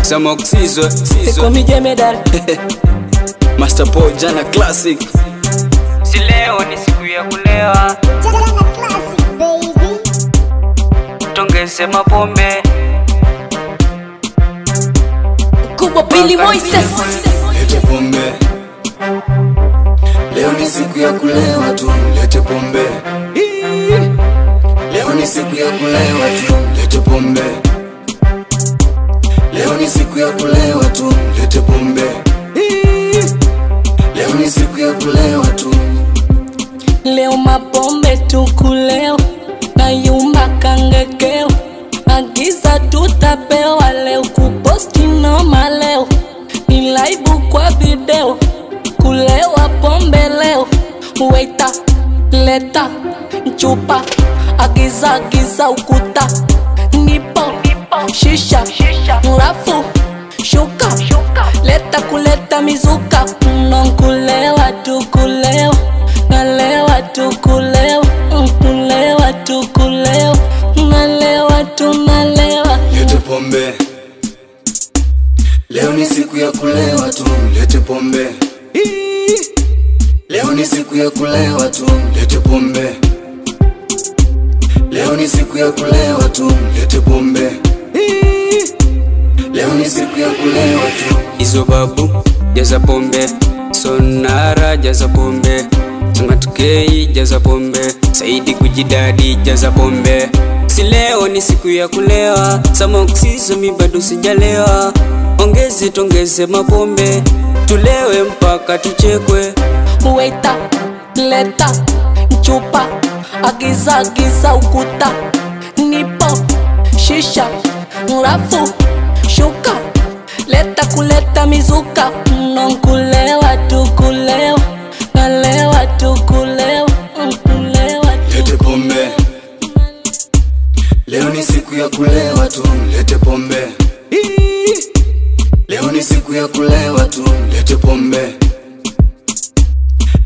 Samok Sizo Eko mije medal Master Paul Jana Classic. Si leo ni siku ya kulewa, Jana Classic baby. tongeze mapombe. Kubwa Billy Moises. Lete pombe. Leo ni siku ya kulewa tu, lete pombe. Leo ni siku ya kulewa tu, lete pombe. Leo ni siku ya kulewa tu, lete pombe. Leo ni siku ya kulewa tu. Leo mapombe tukuleo, na yumba kangekeo. Agiza tutapewa leo, kuposti noma leo. Ni live kwa video, kulewa pombe leo. Waita, leta, chupa, agiza ukuta. Nipo, shisha, rafu, shuka. Leta kuleta mizuka, kulewa tukulewa. Nalewa tukulewa, kulewa tukulewa. Nalewa tunalewa. Lete pombe. Leo ni siku ya kulewa tu, lete pombe. Leo ni siku ya kulewa tu, lete pombe. Leo ni siku ya kulewa tu, lete pombe. Leo ni siku ya kulewa tu. Izo babu jaza pombe, Sonara jaza pombe, Sangatukei jaza pombe, Saidi kujidadi jaza pombe. Si leo ni siku ya kulewa, Samok Sizo mi bado sijalewa. Tongeze mapombe, tulewe mpaka tuchekwe. Waita, leta, chupa, agiza ukuta. Nipo, shisha, rafu, shuka. Leta kuleta mizuka, kulewa tukulewa. Nalewa tukulewa, kulewa. Lete pombe. Leo ni siku ya kulewa tu, lete pombe. Leo ni siku ya kulewa tu, lete pombe.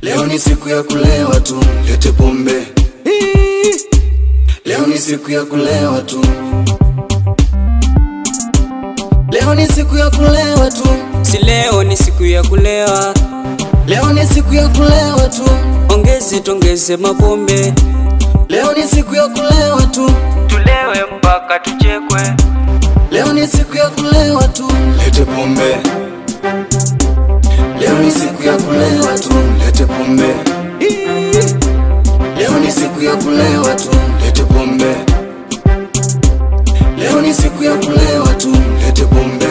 Leo ni siku ya kulewa tu, lete pombe. Leo ni siku ya kulewa tu. Leo ni siku ya kulewa tu. Si leo ni siku ya kulewa, Leo ni siku ya kulewa tu. tongeze mapombe. Leo ni siku ya kulewa tu. Tulewe mpaka tuchekwe. Leo ni siku ya kulewa tu, lete pombe. Leo ni siku ya kulewa tu, lete pombe. Leo ni siku ya kulewa tu, lete pombe. Leo ni siku ya kulewa tu, lete pombe.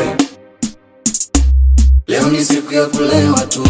Leo ni siku ya kulewa tu.